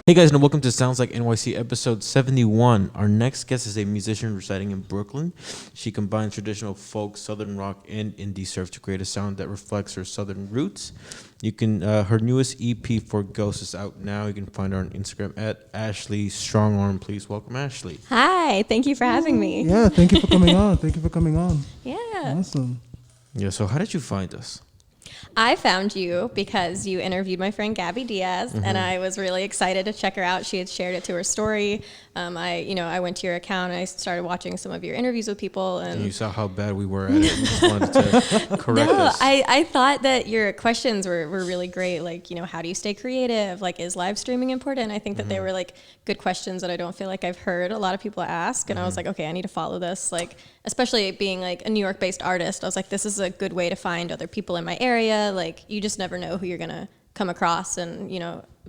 Hey guys, and welcome to Sounds Like NYC episode 71. Our next guest is a musician residing in Brooklyn. She combines traditional folk, southern rock, and indie surf to create a sound that reflects her southern roots. You can her newest EP, For Ghosts, is out now. You can find her on Instagram at Ashley Strongarm. Please welcome Ashley. Hi, thank you for having me. Yeah, thank you for coming on. Thank you for coming on. Yeah. Awesome. Yeah, so how did you find us? I found you because you interviewed my friend Gabby Diaz, and I was really excited to check her out. She had shared it to her story. I went to your account and I started watching some of your interviews with people, And you saw how bad we were at it and just wanted to correct no, us. I thought that your questions were really great. Like, how do you stay creative? Like, is live streaming important? I think that they were like good questions that I don't feel like I've heard a lot of people ask. And I was like, okay, I need to follow this. Like, especially being like a New York based artist, I was like, this is a good way to find other people in my area. Like, you just never know who you're going to come across, and,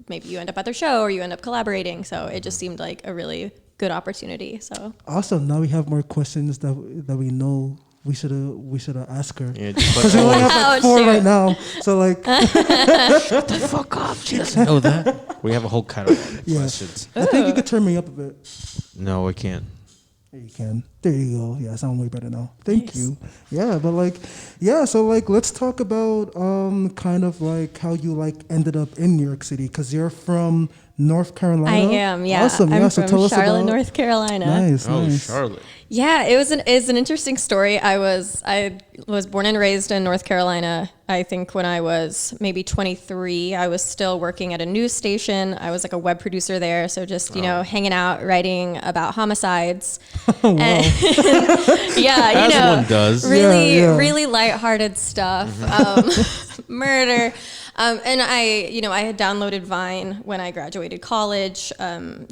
maybe you end up at their show or you end up collaborating. So it just seemed like a really good opportunity. So Awesome. Now we have more questions that we know we should have asked her. Yeah, Because we only have like four right now. So like, shut the fuck up. She doesn't know that. We have a whole catalog of questions. I think you could turn me up a bit. No, I can't. There you can. There you go. Yeah, I sound way better now. Thank Nice. you. Yeah, but so let's talk about kind of like how you like ended up in New York City, because you're from North Carolina. I am, yeah. Awesome. I'm Yeah, from so tell us Charlotte, about North Carolina. Nice. Oh, nice. Charlotte. Yeah, it's an interesting story. I was born and raised in North Carolina. I think when I was maybe 23, I was still working at a news station. I was like a web producer there, so just hanging out, writing about homicides. Oh, wow. Yeah, As one does. really, Yeah. really lighthearted stuff, murder. And I had downloaded Vine when I graduated college,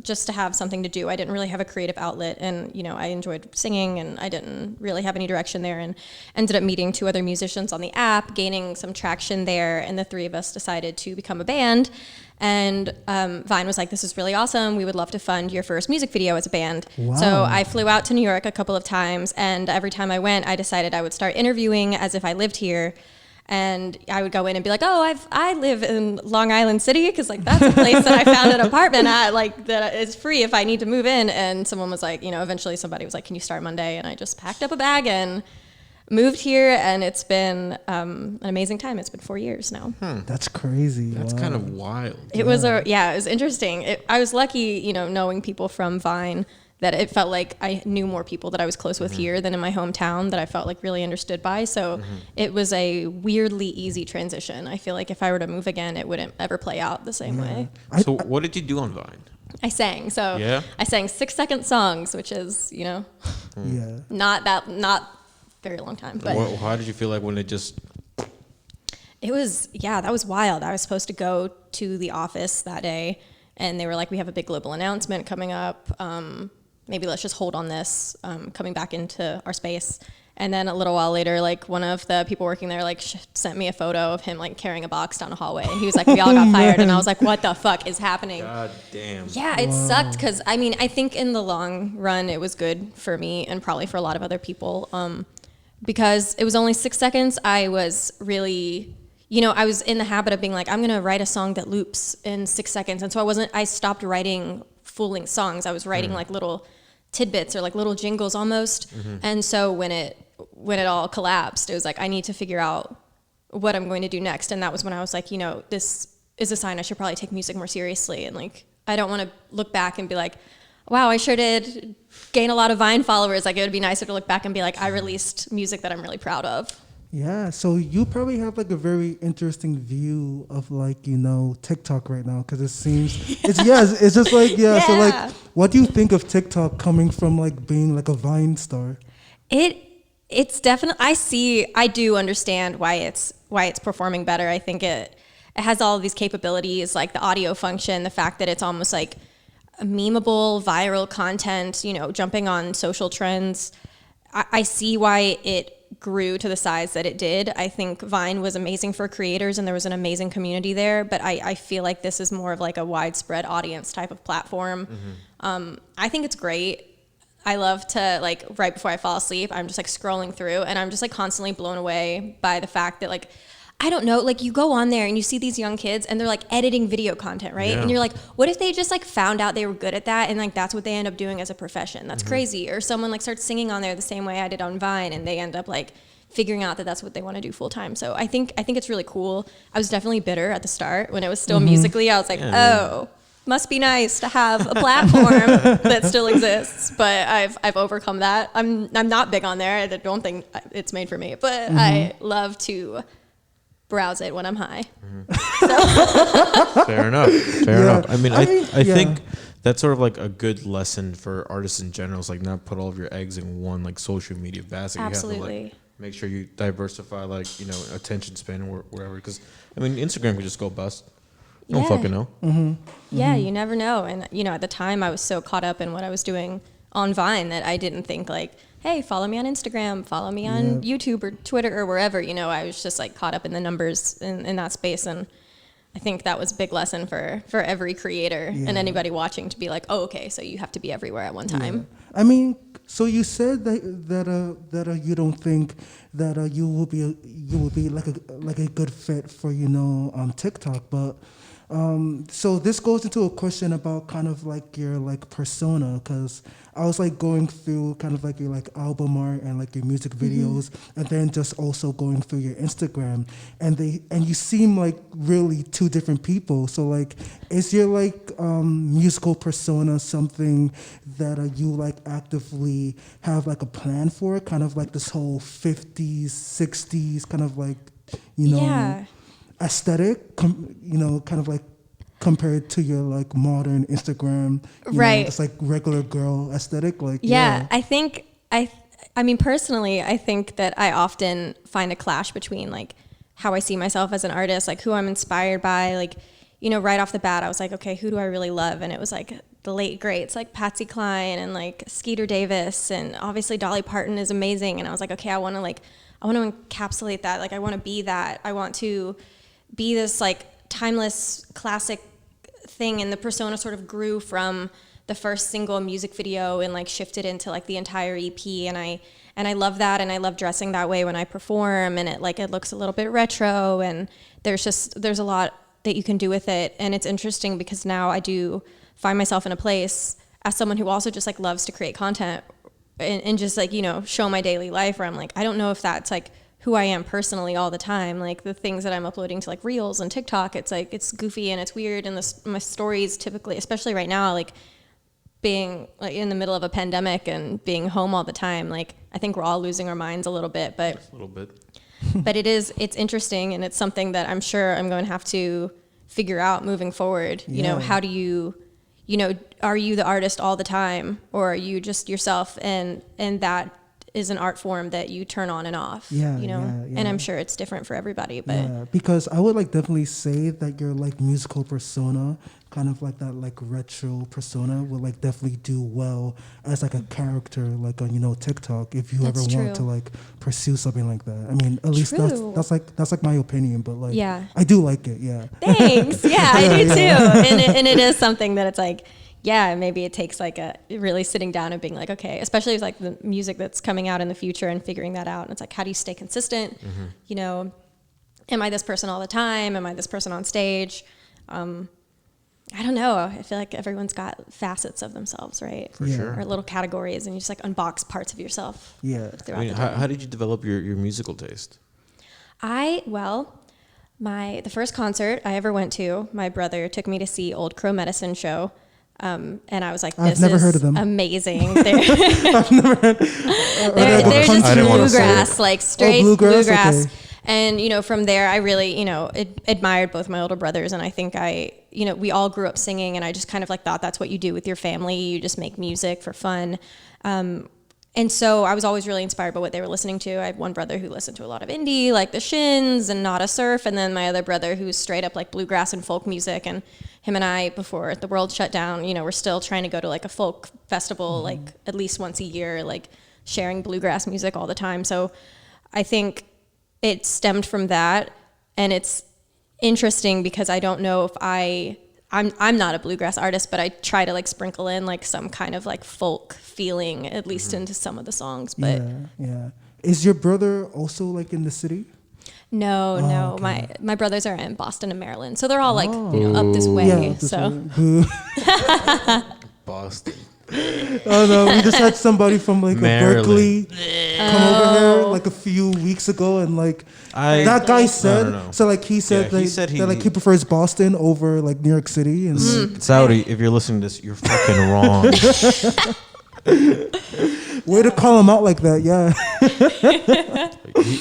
just to have something to do. I didn't really have a creative outlet, and, I enjoyed singing, and I didn't really have any direction there, and ended up meeting two other musicians on the app, gaining some traction there, and the three of us decided to become a band. And Vine was like, this is really awesome. We would love to fund your first music video as a band. Wow. So I flew out to New York a couple of times, and every time I went, I decided I would start interviewing as if I lived here. And I would go in and be like, oh, I live in Long Island City, because like that's a place that I found an apartment at, like that is free if I need to move in. And someone was like, eventually somebody was like, can you start Monday? And I just packed up a bag and moved here, and it's been an amazing time. It's been 4 years now. That's crazy. That's Wow. kind of wild. It was it was interesting. I was lucky, knowing people from Vine, that it felt like I knew more people that I was close with here than in my hometown, that I felt like really understood by. So it was a weirdly easy transition. I feel like if I were to move again, it wouldn't ever play out the same way. So what did you do on Vine? I sang. So Yeah? I sang 6-second songs, which is, Yeah. not very long time. But How did you feel like when it just... it was, that was wild. I was supposed to go to the office that day, and they were like, we have a big global announcement coming up. Maybe let's just hold on this, coming back into our space. And then a little while later, like one of the people working there, like sent me a photo of him like carrying a box down a hallway. And he was like, we all got fired. And I was like, what the fuck is happening? God damn. Yeah, it sucked, because I think in the long run, it was good for me and probably for a lot of other people. Because it was only 6 seconds. I was really, I was in the habit of being like, I'm going to write a song that loops in 6 seconds. And so I stopped writing full-length songs. I was writing like little tidbits or like little jingles almost. And so when it all collapsed, it was like, I need to figure out what I'm going to do next. And that was when I was like, this is a sign I should probably take music more seriously. And like, I don't want to look back and be like, wow, I sure did gain a lot of Vine followers. Like, it would be nicer to look back and be like, I released music that I'm really proud of. Yeah, so you probably have like a very interesting view of like, TikTok right now, because it seems, it's just like, so like, what do you think of TikTok coming from like being like a Vine star? It's definitely, I do understand why it's performing better. I think it has all of these capabilities, like the audio function, the fact that it's almost like memeable, viral content, jumping on social trends. I see why it grew to the size that it did. I think Vine was amazing for creators, and there was an amazing community there, but I feel like this is more of like a widespread audience type of platform. I think it's great. I love to, like, right before I fall asleep, I'm just like scrolling through, and I'm just like constantly blown away by the fact that like I don't know, like you go on there and you see these young kids and they're like editing video content, right? Yeah. And you're like, what if they just like found out they were good at that and like that's what they end up doing as a profession? That's crazy. Or someone like starts singing on there the same way I did on Vine and they end up like figuring out that that's what they want to do full time. So I think it's really cool. I was definitely bitter at the start when it was still Musically. I was like, oh, must be nice to have a platform that still exists. But I've overcome that. I'm not big on there. I don't think it's made for me. But I love to browse it when I'm high. Fair enough. Fair enough. I mean, I think that's sort of like a good lesson for artists in general. It's like not put all of your eggs in one like social media basket. Absolutely. You have to like make sure you diversify like, you know, attention span or wherever. Because I mean, Instagram could just go bust. You don't fucking know. Yeah, you never know. And you know, at the time I was so caught up in what I was doing on Vine that I didn't think like, hey, follow me on Instagram, follow me on YouTube or Twitter or wherever. You know, I was just like caught up in the numbers in that space. And I think that was a big lesson for every creator and anybody watching to be like, oh, okay, so you have to be everywhere at one time. I mean, so you said that you don't think that you will be like a good fit for TikTok, but so this goes into a question about kind of like your like persona, because I was like going through kind of like your like album art and like your music videos, and then just also going through your Instagram, and you seem like really two different people. So like, is your like musical persona something that you like actively have like a plan for, kind of like this whole 50s, 60s kind of like aesthetic, kind of like compared to your like modern Instagram, it's like regular girl aesthetic, like I mean personally I think that I often find a clash between like how I see myself as an artist, like who I'm inspired by, like, you know, right off the bat I was like, okay, who do I really love? And it was like the late greats like Patsy Cline and like Skeeter Davis, and obviously Dolly Parton is amazing, and I was like, okay, I want to encapsulate that, like I want to be that, I want to be this like timeless classic thing. And the persona sort of grew from the first single music video and like shifted into like the entire EP, and I love that, and I love dressing that way when I perform, and it looks a little bit retro, and there's a lot that you can do with it. And it's interesting because now I do find myself in a place as someone who also just like loves to create content and just like, you know, show my daily life, where I'm like, I don't know if that's like who I am personally all the time. Like the things that I'm uploading to like Reels and TikTok, it's like, it's goofy and it's weird. And my stories typically, especially right now, like being like in the middle of a pandemic and being home all the time, like I think we're all losing our minds a little bit, but but it's interesting, and it's something that I'm sure I'm going to have to figure out moving forward. You know, how do you know, are you the artist all the time, or are you just yourself? And that is an art form that you turn on and off, and I'm sure it's different for everybody, but because I would like definitely say that your like musical persona, kind of like that like retro persona, would like definitely do well as like a character like on TikTok, if you ever want to like pursue something like that. I mean, at least that's like my opinion, but like I do like it. Thanks. I do too. And it is something that it's like, maybe it takes like a really sitting down and being like, okay, especially with like the music that's coming out in the future and figuring that out. And it's like, how do you stay consistent? You know, am I this person all the time? Am I this person on stage? I don't know. I feel like everyone's got facets of themselves, right? For sure. Or little categories, and you just like unbox parts of yourself. I mean, how did you develop your musical taste? The first concert I ever went to, my brother took me to see Old Crow Medicine Show. And I was like, this is amazing. They're just bluegrass, like straight bluegrass. Okay. And, you know, from there, I really, you know, admired both my older brothers. And I think we all grew up singing, and I just kind of like thought that's what you do with your family. You just make music for fun. And so I was always really inspired by what they were listening to. I had one brother who listened to a lot of indie, like the Shins and Nada Surf. And then my other brother who's straight up like bluegrass and folk music. And him and I, before the world shut down, you know, we're still trying to go to like a folk festival, like at least once a year, like sharing bluegrass music all the time. So I think it stemmed from that. And it's interesting because I don't know if I'm not a bluegrass artist, but I try to like sprinkle in like some kind of like folk feeling, at least into some of the songs. But Is your brother also like in the city? No. Okay. My brothers are in Boston and Maryland, so they're all like up this way. Yeah, this so way. Boo. Boston. Oh no, we just had somebody from like Maryland. Berkeley come over here like a few weeks ago, and like that guy said, No. so like he said, Yeah, he like, said that like he prefers Boston over like New York City, and Saudi, if you're listening to this, you're fucking wrong. way to call him out like that, yeah.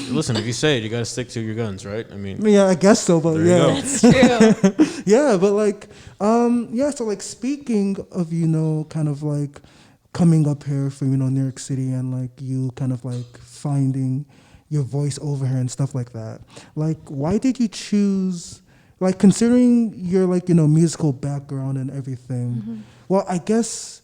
Listen, if you say it, you gotta stick to your guns, right? I mean, Yeah, I guess so, but there you yeah. go. It's true. Yeah, but like, yeah. So like, speaking of kind of like coming up here from New York City and like you kind of like finding your voice over here and stuff like that. Like, why did you choose? Like, considering your like musical background and everything. Well, I guess.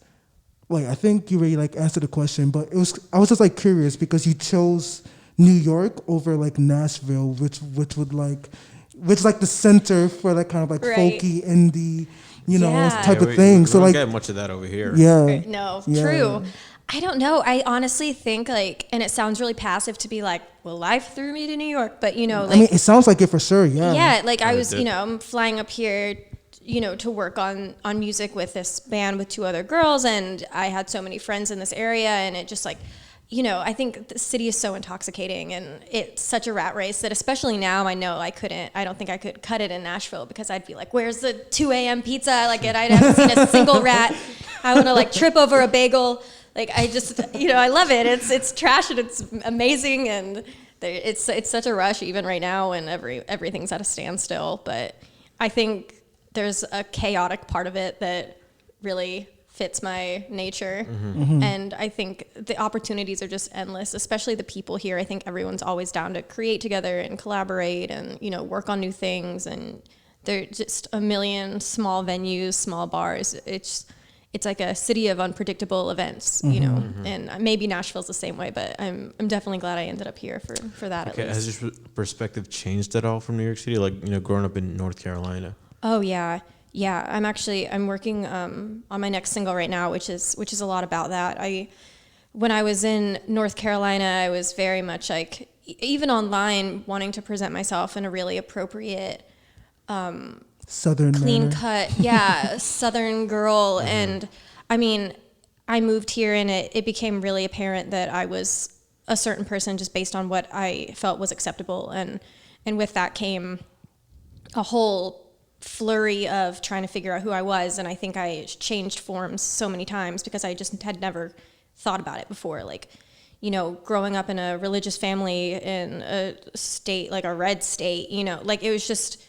Like, I think you already like answered the question, but I was just like curious because you chose New York over like Nashville, which like the center for that kind of like Right. folky indie, Yeah. type Yeah, of thing. We So don't like, get much of that over here. yeah, No, Yeah. true. I don't know. I honestly think like, and it sounds really passive to be like, well, life threw me to New York, but like, I mean, it sounds like it for sure. Yeah. yeah, like I Yeah, was, it did. I'm flying up here, to work on music with this band with two other girls, and I had so many friends in this area, and it just like, I think the city is so intoxicating, and it's such a rat race that especially now I know I don't think I could cut it in Nashville because I'd be like, where's the 2 a.m. pizza? Like, and I haven't seen a single rat. I want to like trip over a bagel. Like, I just, I love it. It's trash and it's amazing, and it's such a rush even right now when everything's at a standstill. But I think there's a chaotic part of it that really fits my nature. And I think the opportunities are just endless, especially the people here. I think everyone's always down to create together and collaborate and, work on new things. And there are just a million small venues, small bars. It's like a city of unpredictable events, and maybe Nashville's the same way, but I'm definitely glad I ended up here for that. Okay, at least. has your perspective changed at all from New York City? Like, growing up in North Carolina? Oh yeah. I'm working on my next single right now, which is a lot about that. When I was in North Carolina, I was very much like, even online, wanting to present myself in a really appropriate, Southern clean manner. cut, Southern girl. And I mean, I moved here and it became really apparent that I was a certain person just based on what I felt was acceptable. And with that came a whole flurry of trying to figure out who I was. And I think I changed forms so many times because I just had never thought about it before. Like, growing up in a religious family in a state, like a red state, like it was just,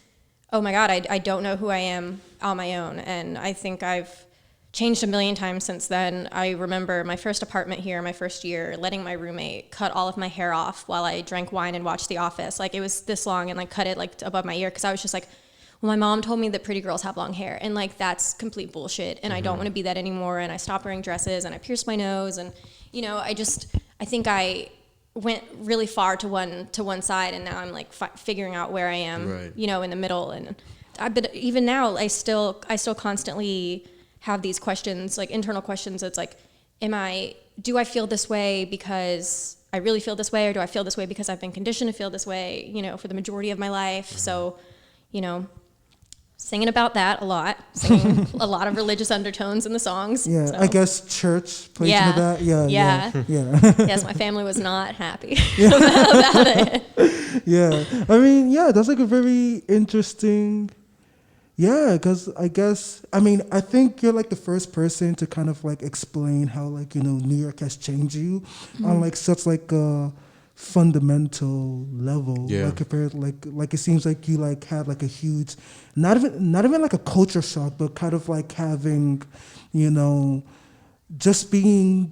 oh my God, I don't know who I am on my own. And I think I've changed a million times since then. I remember my first apartment here, my first year, letting my roommate cut all of my hair off while I drank wine and watched The Office. Like, it was this long, and like cut it like above my ear because I was just like, well, my mom told me that pretty girls have long hair, and like that's complete bullshit, and I don't want to be that anymore. And I stopped wearing dresses, and I pierced my nose, and I think I went really far to one side, and now I'm like figuring out where I am, Right. in the middle. And even now I still constantly have these questions, like internal questions. It's like, do I feel this way because I really feel this way, or do I feel this way because I've been conditioned to feel this way, for the majority of my life? So, singing about that a lot, singing a lot of religious undertones in the songs. Yeah, so. I guess church plays into that. Yeah. Yes, my family was not happy about it. Yeah. I mean, yeah, that's like a very interesting. Yeah, because I think you're like the first person to kind of like explain how like, New York has changed you on like such like a fundamental level. Yeah. Like compared like it seems like you like had like a huge, not even like a culture shock, but kind of like having, just being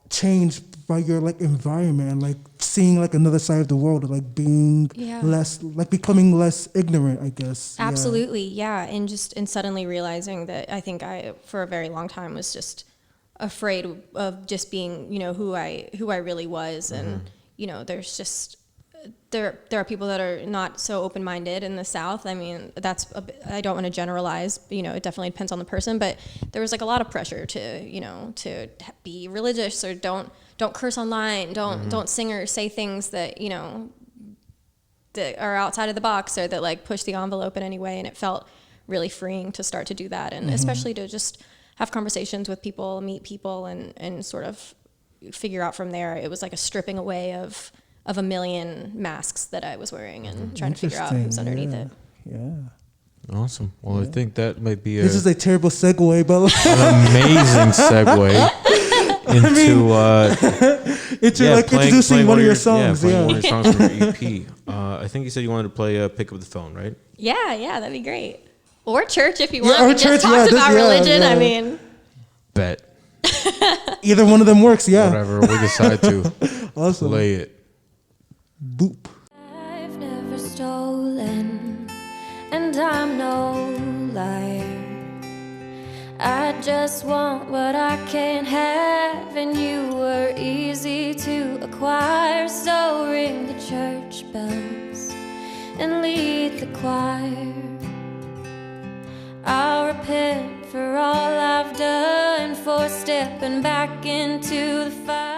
changed by your like environment and like seeing like another side of the world, like being becoming less ignorant, I guess. Absolutely, yeah. And suddenly realizing that I think I, for a very long time, was just afraid of just being, who I really was. And, there's just, there are people that are not so open-minded in the South. I mean, I don't want to generalize, it definitely depends on the person, but there was like a lot of pressure to be religious, or don't curse online, don't sing or say things that, that are outside of the box or that like push the envelope in any way. And it felt really freeing to start to do that. And especially to just have conversations with people, meet people and sort of figure out from there. It was like a stripping away of a million masks that I was wearing and trying to figure out who's underneath it. Yeah. Awesome. Well, I think that might be This is a terrible segue, but an amazing segue into introducing one of your songs. Yeah, playing one of your songs from your EP. I think you said you wanted to play Pick Up the Phone, right? Yeah, that'd be great. Or church if you want. or We church, just talked about religion. yeah. I mean, Bet. Either one of them works, yeah. Whatever we decide to Awesome. play it. Boop. I've never stolen, and I'm no liar. I just want what I can't have, and you were easy to acquire. So ring the church bells and lead the choir. I'll repent for all I've done, for stepping back into the fire.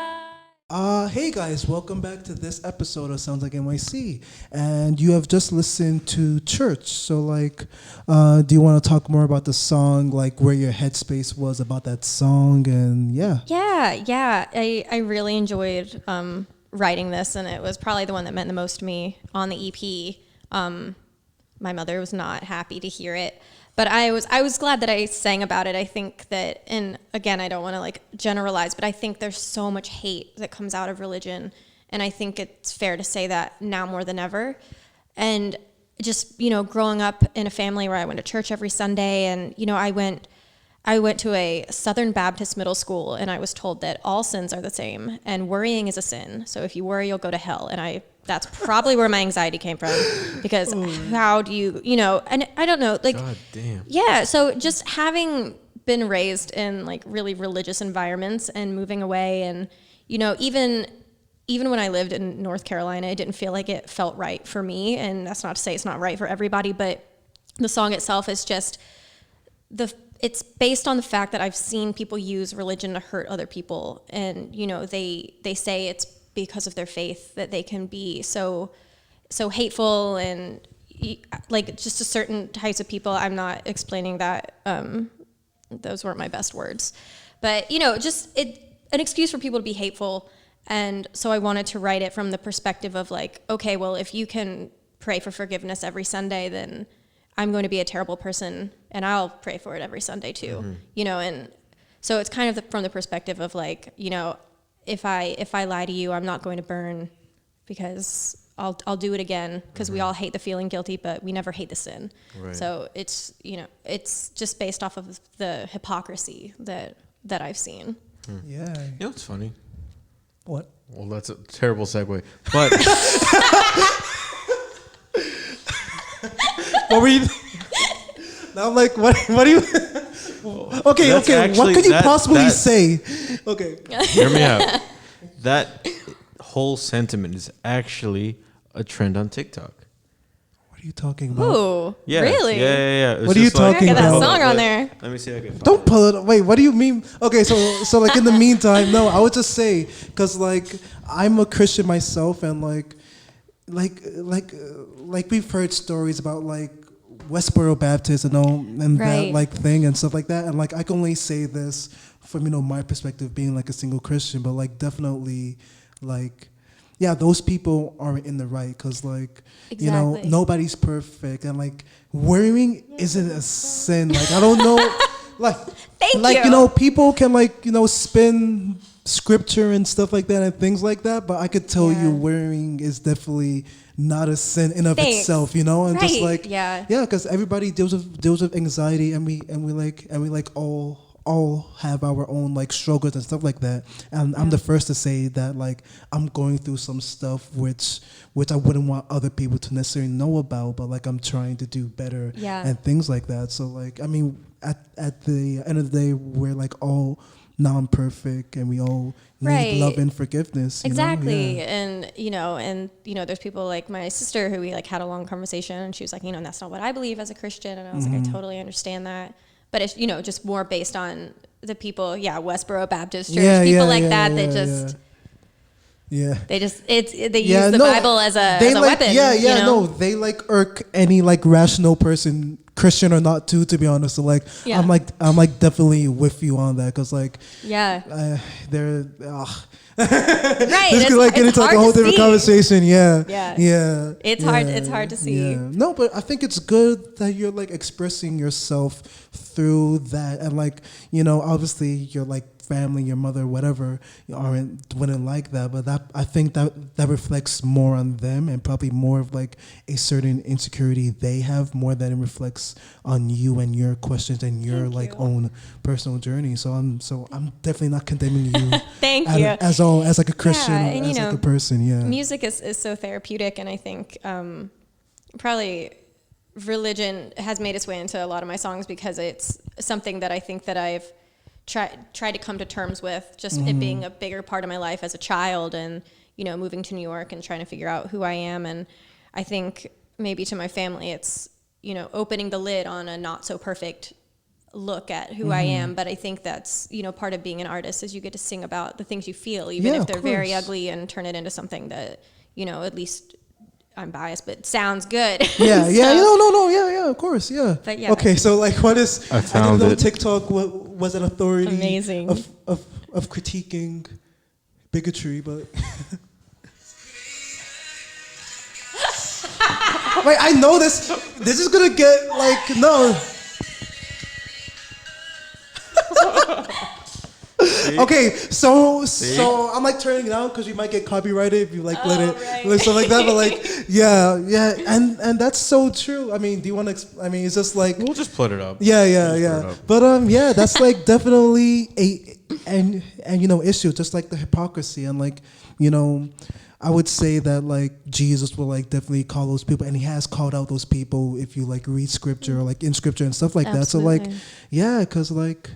Hey guys, welcome back to this episode of Sounds Like NYC. And you have just listened to Church. So do you want to talk more about the song, like where your headspace was about that song? And yeah. I really enjoyed writing this, and it was probably the one that meant the most to me on the EP. My mother was not happy to hear it, but I was glad that I sang about it. I think that, and again, I don't want to like generalize, but I think there's so much hate that comes out of religion, and I think it's fair to say that now more than ever. And just, growing up in a family where I went to church every Sunday, and I went to a Southern Baptist middle school, and I was told that all sins are the same, and worrying is a sin. So if you worry, you'll go to hell. And that's probably where my anxiety came from, because how do you, and I don't know, like, God damn. Yeah. So just having been raised in like really religious environments and moving away, and, even when I lived in North Carolina, it didn't feel like it felt right for me. And that's not to say it's not right for everybody, but the song itself is just it's based on the fact that I've seen people use religion to hurt other people. And, they say it's because of their faith that they can be so hateful and like just to certain types of people. I'm not explaining that. Those weren't my best words, but just an excuse for people to be hateful. And so I wanted to write it from the perspective of like, okay, well, if you can pray for forgiveness every Sunday, then I'm going to be a terrible person, and I'll pray for it every Sunday too. And so it's kind of from the perspective of like, if I lie to you, I'm not going to burn, because I'll do it again, because we all hate the feeling guilty, but we never hate the sin. Right. So it's it's just based off of the hypocrisy that I've seen. Yeah. It's funny. What? Well, that's a terrible segue. But What were you? Now I'm like, what do you? Okay. Actually, what could you possibly say? Okay. hear me out. That whole sentiment is actually a trend on TikTok. What are you talking about? Ooh, Yeah. really? Yeah. It's What are you just like- talking I got that about? song on there. Let me see if I can find Don't it. pull it. Wait, what do you mean? Okay, so like in the meantime, no, I would just say, because like I'm a Christian myself, and like we've heard stories about like Westboro Baptist and all and Right. that like thing and stuff like that, and like I can only say this from my perspective being like a single Christian, but like definitely like. Yeah, those people aren't in the right, because like Exactly. nobody's perfect, and like worrying isn't a sin. Like I don't know, like Thank you. People can like spin scripture and stuff like that and things like that, but I could tell Yeah. you worrying is definitely not a sin in of Thanks. itself, and just Right, like yeah. because everybody deals with anxiety, and we all have our own like struggles and stuff like that. And I'm the first to say that like I'm going through some stuff which I wouldn't want other people to necessarily know about, but like I'm trying to do better and things like that. So like I mean at the end of the day, we're like all non-perfect, and we all need Right. love and forgiveness. Exactly. Yeah. And there's people like my sister who we like had a long conversation, and she was like, that's not what I believe as a Christian. And I was like, I totally understand that. But it's, just more based on the people, Westboro Baptist Church, people like that just, Yeah. They use the Bible as a weapon. Yeah, you know? no, they like irk any like rational person, Christian or not, too. To be honest, so like Yeah. I'm like definitely with you on that because like they're right. this could like get into like a whole different conversation. Yeah, yeah. It's hard. It's hard to see. Yeah. No, but I think it's good that you're like expressing yourself through that, and like obviously you're like family, your mother, whatever, wouldn't like that, but that I think that reflects more on them and probably more of like a certain insecurity they have more than it reflects on you and your questions and your own personal journey. So I'm definitely not condemning you. Thank you. As like a Christian, and, as like a person. Yeah. Music is so therapeutic, and I think probably religion has made its way into a lot of my songs because it's something that I think that I've tried to come to terms with, just it being a bigger part of my life as a child, and moving to New York and trying to figure out who I am. And I think maybe to my family it's opening the lid on a not so perfect look at who I am. But I think that's part of being an artist is you get to sing about the things you feel, even if they're very ugly, and turn it into something that at least, I'm biased, but sounds good. Yeah, so, yeah, of course, yeah. But yeah. Okay, so like, what is? I didn't know TikTok was an authority amazing of critiquing bigotry, but wait, I know this. This is gonna get like no. Okay, so I'm like turning it out because we might get copyrighted if you like let it like stuff like that. But like, yeah, and that's so true. I mean, do you want to? I mean, it's just like we'll just put it up. Yeah. But yeah, that's like definitely an issue, just like the hypocrisy and like I would say that like Jesus will like definitely call those people, and he has called out those people if you like read scripture or like in scripture and stuff like Absolutely. that. So like, yeah, because like.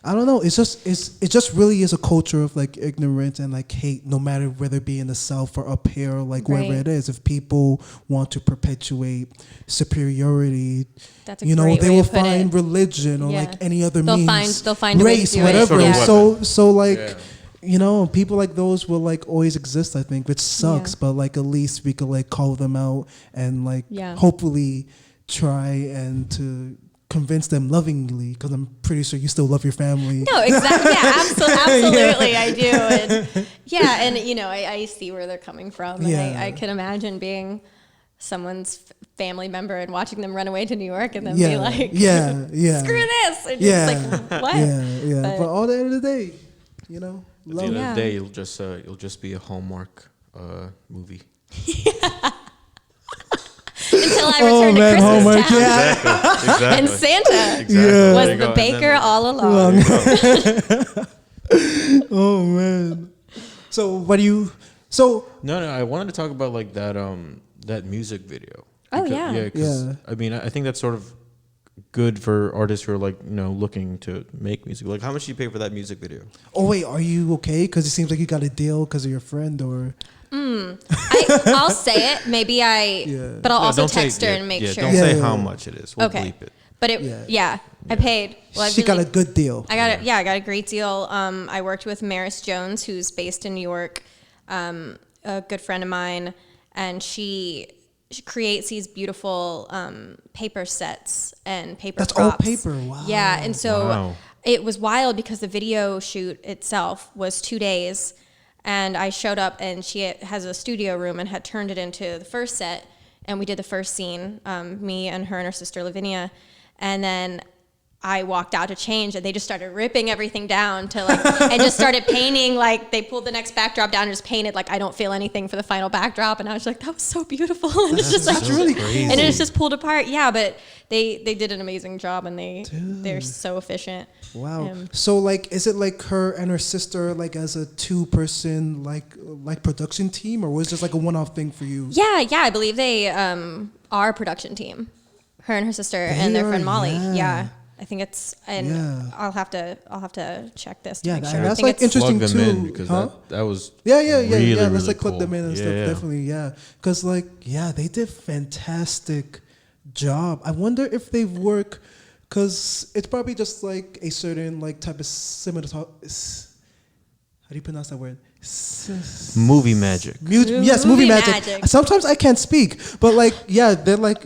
I don't know. It just really is a culture of like ignorance and like hate, no matter whether it be in the South or up here, or like wherever it is. If people want to perpetuate superiority, that's a great they way will to put find it. religion or like any other means, they'll find race, a way to do whatever. it. So like. People like those will like always exist, I think, which sucks. But like at least we could like call them out and like hopefully try and to convince them lovingly, because I'm pretty sure you still love your family. No, exactly. Yeah, absolutely, I do. And I see where they're coming from. And I can imagine being someone's family member and watching them run away to New York and then be like, screw this. And just like, what? Yeah. But all the end of the day, love. At the end of the day, you'll just be a Hallmark movie. Until I returned to Christmas Hallmark, Town. Exactly. And Santa was the baker all along. Oh man. So what do you? So no. I wanted to talk about like that music video. Oh Because I mean, I think that's sort of good for artists who are like looking to make music. Like, how much do you pay for that music video? Oh wait, are you okay? Because it seems like you got a deal because of your friend, or. I'll say it. Maybe but I'll also text her and make sure. Don't say how much it is. We'll bleep it. But I paid. Well, she got a good deal. I got a great deal. I worked with Maris Jones, who's based in New York, a good friend of mine, and she creates these beautiful paper sets and paper props. That's all paper. Wow. Yeah, and so it was wild because the video shoot itself was 2 days. And I showed up, and she has a studio room and had turned it into the first set. And we did the first scene, me and her sister Lavinia. And then I walked out to change, and they just started ripping everything down to like, and just started painting. Like they pulled the next backdrop down and just painted like, I don't feel anything for the final backdrop. And I was like, that was so beautiful. And it's just like really crazy. And it's just pulled apart. Yeah, but they did an amazing job, and they're so efficient. Wow. So like, is it like her and her sister like as a 2-person like production team, or was it just like a one-off thing for you? Yeah. I believe they are a production team. Her and her sister and their friend Molly. Yeah. I think it's, and I'll have to check this to make sure. That's like interesting plug them too. in because that was really let's like cool. plug them in and stuff. Definitely, because like they did fantastic job. I wonder if they work, because it's probably just like a certain like type of cinematography. How do you pronounce that word? Movie magic. Yes, movie magic. Sometimes I can't speak, but like, yeah, they're like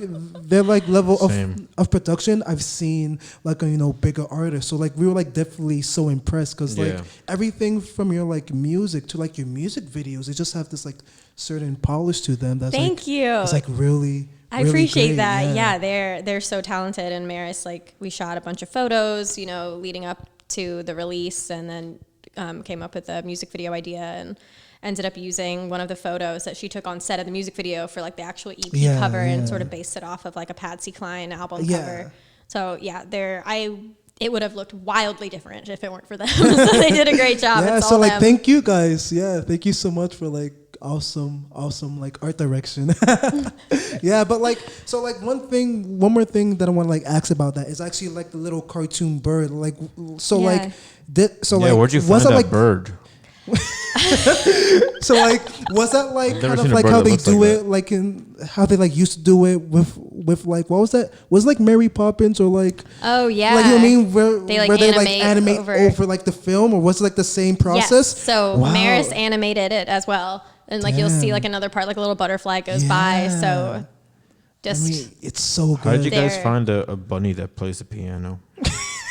level Same. of production. I've seen like bigger artists, so like we were like definitely so impressed because like Yeah. everything from your like music to like your music videos, they just have this like certain polish to them. That's Thank like, you. It's like really. I really appreciate great. that. Yeah, they're so talented. And Maris, like, we shot a bunch of photos, leading up to the release, and then came up with a music video idea and ended up using one of the photos that she took on set of the music video for like the actual EP cover and sort of based it off of like a Patsy Cline album cover. So yeah, it would have looked wildly different if it weren't for them. So they did a great job. Yeah, It's so all like them. thank you guys. Yeah, thank you so much for like awesome like art direction. Yeah, but like so like one more thing that I want to like ask about that is actually like the little cartoon bird. Like so Yeah. like Where'd you find was that that like bird? so like was that like never kind seen of a like bird how that they looks do like it like in how they like used to do it with like what was that? Was it like Mary Poppins or like Oh yeah. like you know what I mean where They they animate over over like the film, or was it like the same process? Yes. So Wow. Maris animated it as well. And like you'll see Damn. like another part, like a little butterfly goes by. Yeah. So just I mean, it's so How did you good. guys There. find a bunny that plays the piano?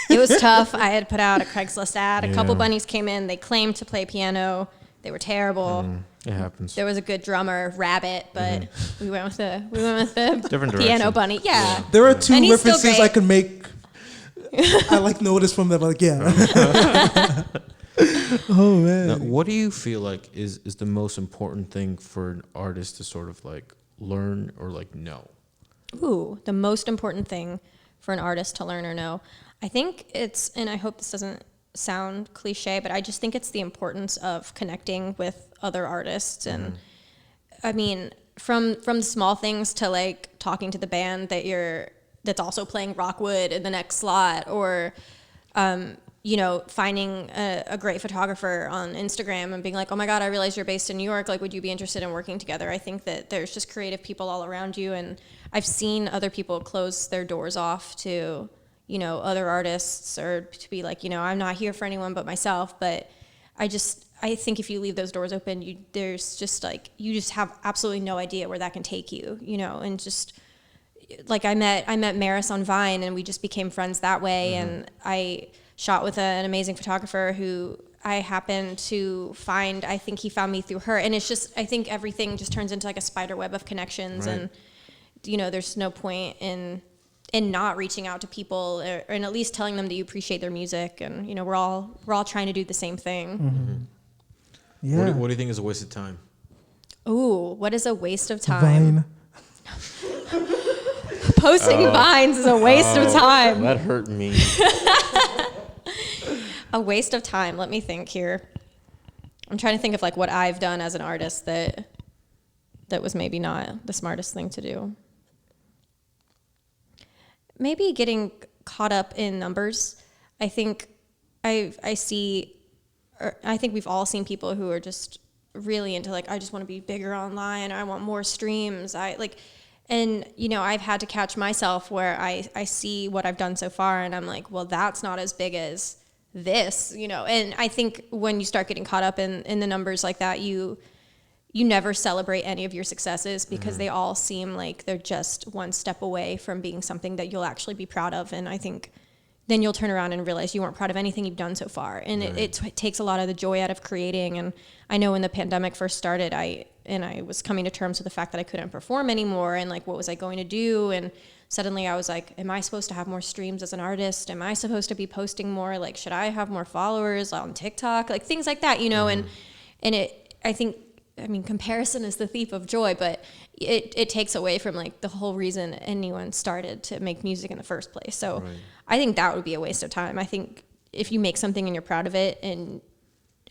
it was tough. I had put out a Craigslist ad. A couple Yeah. bunnies came in. They claimed to play piano. They were terrible. It happens. There was a good drummer, Rabbit, but we went with the Different piano direction. bunny. Yeah. There are two And he's still references great. I could make. I like notice from them, like yeah. Oh man. Now, what do you feel like is the most important thing for an artist to sort of like learn or like know? Ooh, the most important thing for an artist to learn or know. I think it's, and I hope this doesn't sound cliche, but I just think it's the importance of connecting with other artists. And I mean, from the small things to like talking to the band that's also playing Rockwood in the next slot, or finding a great photographer on Instagram and being like, oh my God, I realize you're based in New York. Like, would you be interested in working together? I think that there's just creative people all around you. And I've seen other people close their doors off to, other artists, or to be like, I'm not here for anyone but myself. But I think if you leave those doors open, you just have absolutely no idea where that can take you, and just like I met Maris on Vine, and we just became friends that way. And I shot with an amazing photographer who I happened to find. I think he found me through her, and it's just, I think everything just turns into like a spider web of connections. Right. And there's no point in not reaching out to people, or and at least telling them that you appreciate their music. And we're all trying to do the same thing. Yeah. What do you think is a waste of time? Ooh, what is a waste of time? Vine. Posting vines is a waste of time. That hurt me. A waste of time. Let me think here. I'm trying to think of like what I've done as an artist that was maybe not the smartest thing to do. Maybe getting caught up in numbers. I think I think we've all seen people who are just really into like, I just want to be bigger online, or I want more streams. I've had to catch myself where I see what I've done so far, and I'm like, well, that's not as big as this, and I think when you start getting caught up in the numbers like that, you never celebrate any of your successes, because they all seem like they're just one step away from being something that you'll actually be proud of. And I think then you'll turn around and realize you weren't proud of anything you've done so far. And it takes a lot of the joy out of creating. And I know when the pandemic first started, I was coming to terms with the fact that I couldn't perform anymore, and like, what was I going to do? And suddenly I was like, am I supposed to have more streams as an artist? Am I supposed to be posting more? Like, should I have more followers on TikTok? Like things like that, and I mean, comparison is the thief of joy, but it takes away from like the whole reason anyone started to make music in the first place. So Right. I think that would be a waste of time. I think if you make something and you're proud of it, and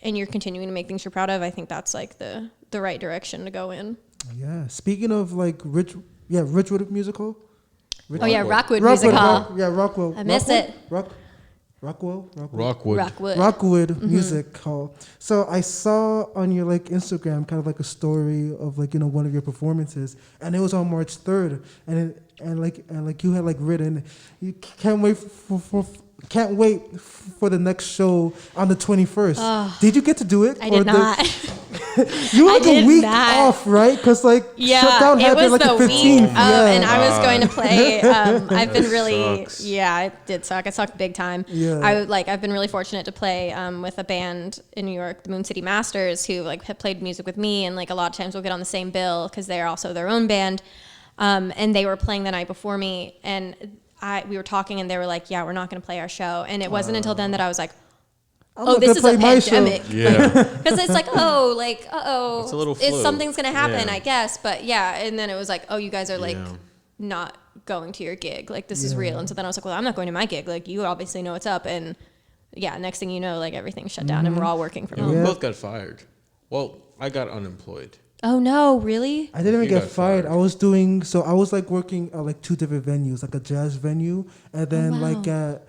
you're continuing to make things you're proud of, I think that's like the right direction to go in. Yeah. Speaking of like Ridgewood musical. Rockwood Music Hall. Rockwell. I miss it. Rockwell. Rockwood. Music Hall. So I saw on your like Instagram kind of like a story of like one of your performances, and it was on March 3rd, and you had like written, you can't wait can't wait for the next show on the 21st. Did you get to do it? I did not. You were like I a did week not. off, right? Because like shutdown it happened was like the the 15th. week of, and I was going to play. I've been really, sucks. it did suck. It sucked big time. Yeah. I've been really fortunate to play with a band in New York, the Moon City Masters, who like have played music with me, and like a lot of times we'll get on the same bill because they're also their own band, and they were playing the night before me, and we were talking, and they were like, "Yeah, we're not going to play our show," and it wasn't until then that I was like, I'm oh, not this gonna is play a my show. pandemic. Yeah. Because it's like, It's a little flu. something's going to happen, Yeah. I guess. But yeah, and then it was like, oh, you guys are like Yeah. not going to your gig. Like, this is real. And so then I was like, well, I'm not going to my gig. Like, you obviously know what's up. And yeah, next thing you know, like everything's shut down and we're all working from Yeah, home. we both got fired. Well, I got unemployed. Oh, no, really? I didn't even You get got fired. fired. I was like working at like 2 different venues, like a jazz venue, and then wow. like at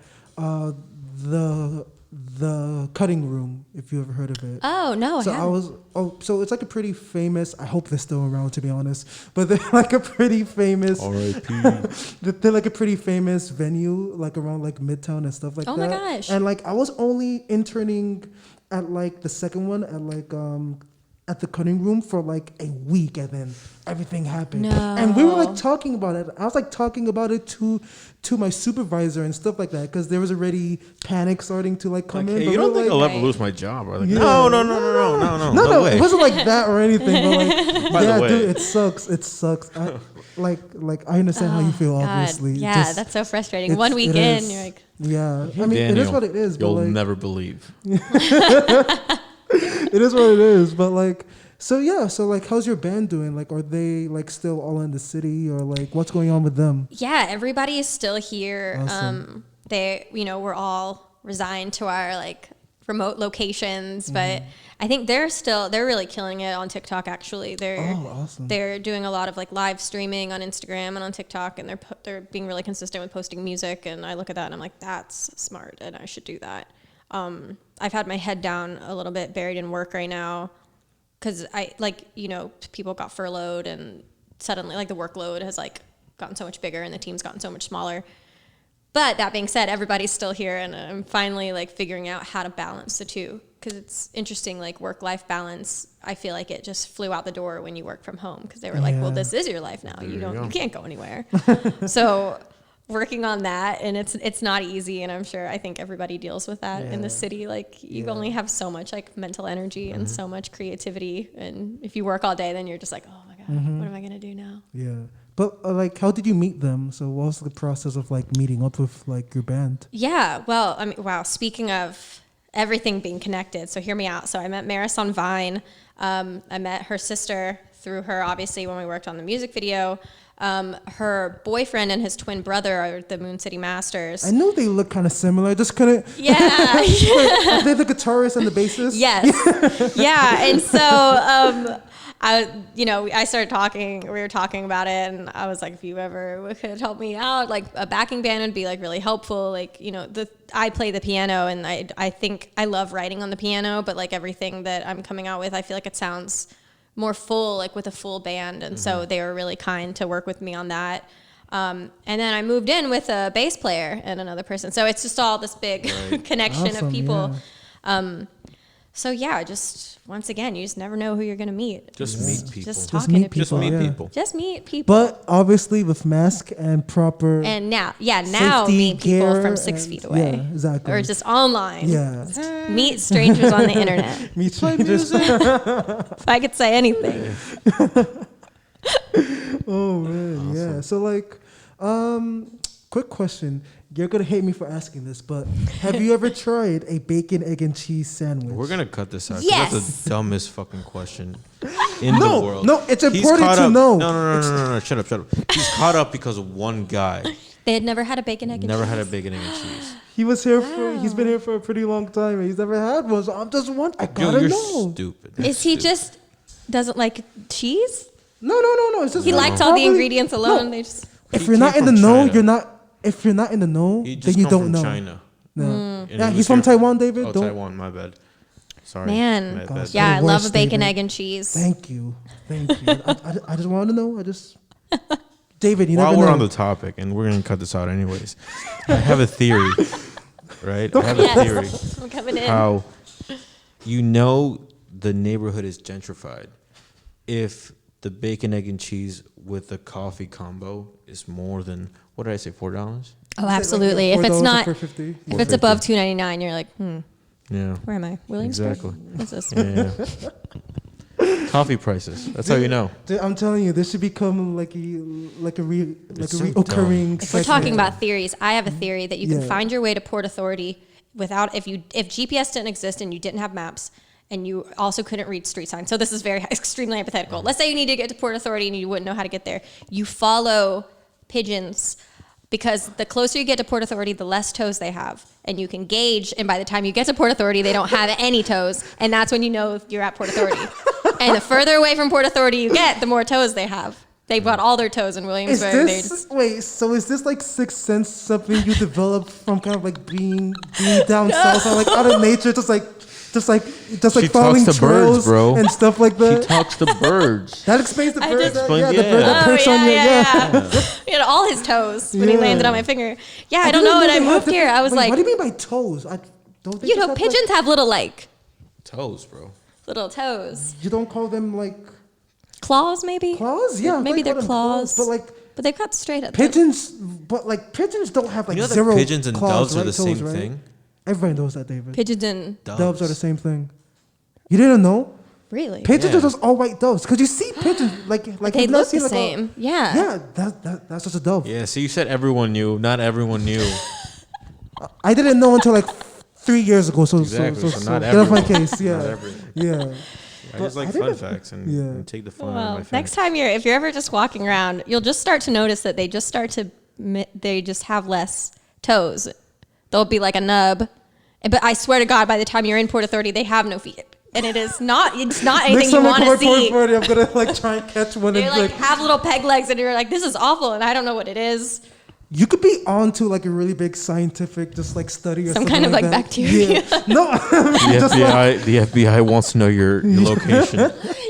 the Cutting Room, if you ever heard of it. Oh, no, I haven't. So it's like a pretty famous. I hope they're still around, to be honest. But they're like a pretty famous. R.I.P. They're like a pretty famous venue, like around like Midtown and stuff like that. Oh my gosh. And like I was only interning at like the second one at the Cutting Room for like a week, and then everything happened. No. And we were like talking about it. I was like talking about it to my supervisor and stuff like that, because there was already panic starting to like come Like, in. hey, But you we don't were think like, I'll ever lose my job? Or like, Yeah. no no, way. it wasn't like that or anything. But like, By the yeah, way. dude, it sucks. It sucks. I understand how you feel. God. Obviously, Yeah, Just- that's so frustrating. it's- 1 week it in, is. you're like, Yeah, I mean, it is Daniel, what it is. But You'll like, never believe. it is what it is. But like, so yeah, so like, how's your band doing? Like, are they like still all in the city, or like, what's going on with them? yeah, everybody is still here. Awesome. We're all resigned to our like remote locations, but I think they're really killing it on TikTok. Actually, Awesome. they're doing a lot of like live streaming on Instagram and on TikTok, and they're being really consistent with posting music. And I look at that and I'm like, that's smart, and I should do that. I've had my head down a little bit, buried in work right now, because people got furloughed, and suddenly like the workload has like gotten so much bigger and the team's gotten so much smaller. But that being said, everybody's still here, and I'm finally like figuring out how to balance the two, because it's interesting, like work-life balance. I feel like it just flew out the door when you work from home, because they were like, well, this is your life now. You can't go anywhere. So working on that, and it's not easy, and I think everybody deals with that in the city. Like you only have so much like mental energy and so much creativity, and if you work all day, then you're just like, oh my god, what am I gonna do now? Yeah. But like, how did you meet them? So what was the process of like meeting up with like your band? Yeah, well, I mean, wow. Speaking of everything being connected, so hear me out. So I met Maris on Vine. I met her sister through her, obviously, when we worked on the music video. Her boyfriend and his twin brother are the Moon City Masters. I know they look kind of similar. I just couldn't. Yeah. Are they the guitarist and the bassist? Yes. Yeah. And so, I started talking, we were talking about it, and I was like, if you ever could help me out, like a backing band would be like really helpful. Like, I play the piano, and I think I love writing on the piano, but like everything that I'm coming out with, I feel like it sounds more full, like with a full band. And so they were really kind to work with me on that. And then I moved in with a bass player and another person. So it's just all this big connection Awesome, of people. yeah. So yeah, just once again, you just never know who you're gonna meet. Just meet people. Just Just talking meet to people. Just meet yeah. people. Just meet people. But obviously with mask and proper And now safety meet people gear from 6 and- feet away. Yeah, exactly. Or just online. Yeah. Just meet strangers on the internet. meet strangers. If I could say anything. Oh man, yeah. So like, quick question. You're gonna hate me for asking this, but have you ever tried a bacon, egg, and cheese sandwich? We're gonna cut this out. 'cause Yes. That's the dumbest fucking question in No, the world. no, it's He's important caught to up. know. No. Shut up. He's caught up because of one guy. They had never had a bacon, egg, and Never cheese. had a bacon, egg, and cheese. He was here for. He's been here for a pretty long time, and he's never had one. So I'm just wondering. I Yo, gotta you're know. stupid. Is he Stupid. just doesn't like cheese? No. It's just He liked all the ingredients alone. No. They just If He you're not came in the from know, China. you're not. If you're not in the know, He then just you come don't from know. China. No. And Yeah, he he's was from here- Taiwan, David. Oh, Don't. Taiwan. My bad. Sorry. Man. My bad. Yeah, I The love a worst, bacon, David. egg, and cheese. Thank you. I just wanted to know. David, you While never we're know. on the topic, and we're gonna cut this out anyways, I have a theory. right? I have a theory. I'm coming in. How the neighborhood is gentrified if the bacon, egg, and cheese with the coffee combo is more than, what did I say, $4? Oh, absolutely. If it's not, if $4.50? it's above $2.99, you're like, Yeah. where am I? Williamsburg? Exactly. What's this? Yeah. Coffee prices. That's how you know. Dude, I'm telling you, this should become like a so reoccurring. If we're talking about theories, I have a theory that you can Yeah. find your way to Port Authority without if GPS didn't exist and you didn't have maps and you also couldn't read street signs. So this is very extremely hypothetical. Let's say you need to get to Port Authority and you wouldn't know how to get there. You follow pigeons because the closer you get to Port Authority, the less toes they have. And you can gauge, and by the time you get to Port Authority, they don't have any toes, and that's when you know you're at Port Authority. And the further away from Port Authority you get, the more toes they have. They've got all their toes in Williamsburg. So is this like Sixth Sense, something you developed from kind of like being down south, or like out of nature, just like She following talks to trails birds, bro. and stuff like She that? talks to birds. That explains the bird. just- The Explains- bird that Oh, perched on your, yeah. He had all his toes when he Yeah. landed on my finger. Yeah, I don't didn't know. When they I have moved the- here, I was wait, like, what do you mean by toes? I don't think you know, pigeons have little Toes, bro. little toes. You don't call them like Claws, maybe? claws? Yeah, Maybe I call they're them claws. but they've got straight up. pigeons. But like pigeons don't have like You know that zero. pigeons and claws, doves are right? the same Toes, right? thing? Everybody knows that, David. Pigeons and Doves are the same thing. You didn't know? really? Pigeons Yeah. are just all white doves. Because you see pigeons like They have you not look the seen, like, same. Yeah. Yeah, that's just a dove. Yeah, so you said everyone knew. Not everyone knew. I didn't know until like 3 years ago. So Exactly, so not get off my everyone. case. Yeah, Not everyone. yeah. I just like I fun didn't- facts and, yeah. and take the fun out of my Well, facts. next time if you're ever just walking around, you'll just start to notice that they just have less toes. They'll be like a nub. But I swear to God, by the time you're in Port Authority, they have no feet. And it's not anything Next you time I want come to to Port see. Authority, I'm gonna like try and catch one. They And like have little peg legs and you're like, this is awful. And I don't know what it is. you could be onto like a really big scientific just like study or Some something kind of like that. bacteria. Yeah. No, The FBI wants to know your location.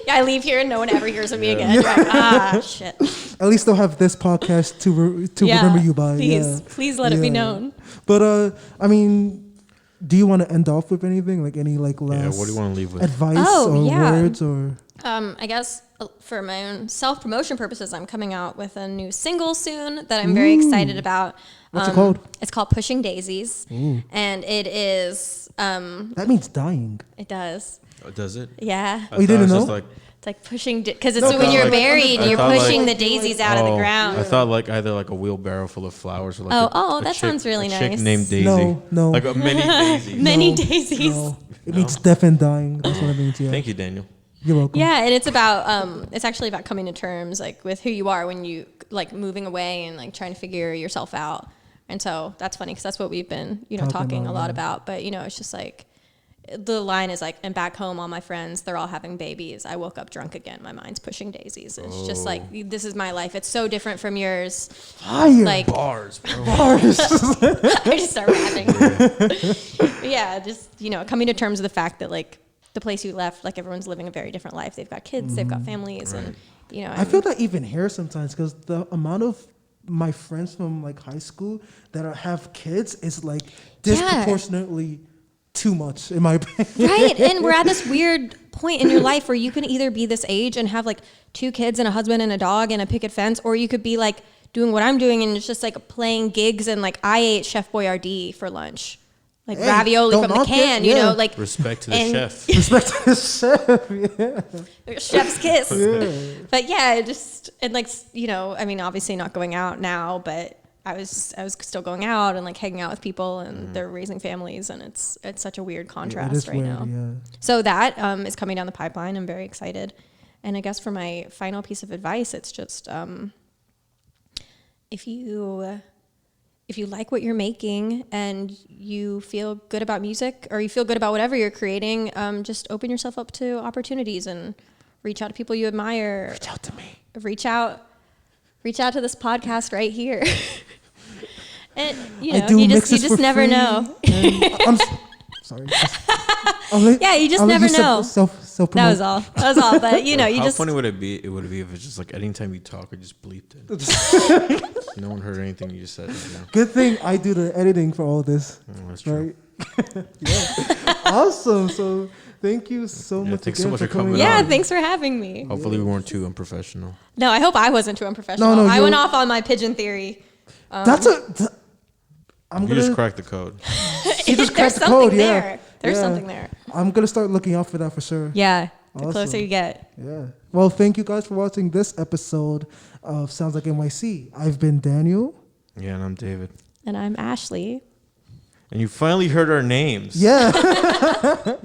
Yeah, I leave here and no one ever hears of me again. You're like, shit. at least they'll have this podcast to remember you by. Please let it be Yeah. known. But I mean, do you want to end off with anything like any like last? what do you want to leave with? Advice or words or? I guess for my own self-promotion purposes, I'm coming out with a new single soon that I'm very excited about. What's it called? It's called Pushing Daisies. And it is, That means dying. it does. Oh, does it? Yeah. Oh, you didn't It's just know? like, It's like pushing, because it's No, when I you're thought like- married and I you're thought pushing like- the daisies out of the ground. I thought like either like a wheelbarrow full of flowers or like That sounds really a chick nice. named Daisy. No. Like a mini Daisy. Many No, daisies. No. It means death and dying. That's what it means. Yeah. Thank you, Daniel. You're welcome. Yeah, and it's about it's actually about coming to terms like with who you are when you like moving away and like trying to figure yourself out. And so that's funny because that's what we've been talking a lot about. But it's just like the line is like, and back home, all my friends, they're all having babies. I woke up drunk again. My mind's pushing daisies. It's just like, this is my life. It's so different from yours. Fire. Like, Bars, bro. Bars. I just start rapping. Yeah, just, coming to terms with the fact that like the place you left, like everyone's living a very different life. They've got kids, they've got families. And, I feel that even here sometimes because the amount of my friends from like high school that have kids is like disproportionately too much in my opinion. Right. And we're at this weird point in your life where you can either be this age and have like 2 kids and a husband and a dog and a picket fence, or you could be like doing what I'm doing and it's just like playing gigs. And like I ate Chef Boyardee for lunch, like ravioli from the can, like Respect to the chef. Respect to the chef. Yeah. chef's kiss. Yeah. But yeah, and like, I mean, obviously not going out now, but I was still going out and like hanging out with people and they're raising families and it's such a weird contrast right now. Yeah. So that is coming down the pipeline. I'm very excited. And I guess for my final piece of advice, it's just if you like what you're making and you feel good about music or you feel good about whatever you're creating, just open yourself up to opportunities and reach out to people you admire. Reach out to me. Reach out to this podcast right here. And you just never know. I'm sorry. Yeah, you just never know. So That was all. That was all. But you know, you How just. funny would it be? It would be if it's just like anytime you talk, I just bleeped it. No one heard anything you just said. Right now. Good thing I do the editing for all this. Oh, that's true. Right? Yeah. Awesome. So thank you so much thanks again so much for for coming coming. Yeah, on. thanks for having me. Hopefully, we weren't too unprofessional. No, I hope I wasn't too unprofessional. No, I you- went off on my pigeon theory. That's I'm You gonna. just cracked the code. She just There's cracked the something code. there. Yeah. There's Yeah. something there. I'm gonna start looking out for that for sure. Yeah. The Awesome. closer you get. Yeah. Well, thank you guys for watching this episode of Sounds Like NYC. I've been Daniel. Yeah, and I'm David. And I'm Ashley. And you finally heard our names. Yeah.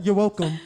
You're welcome.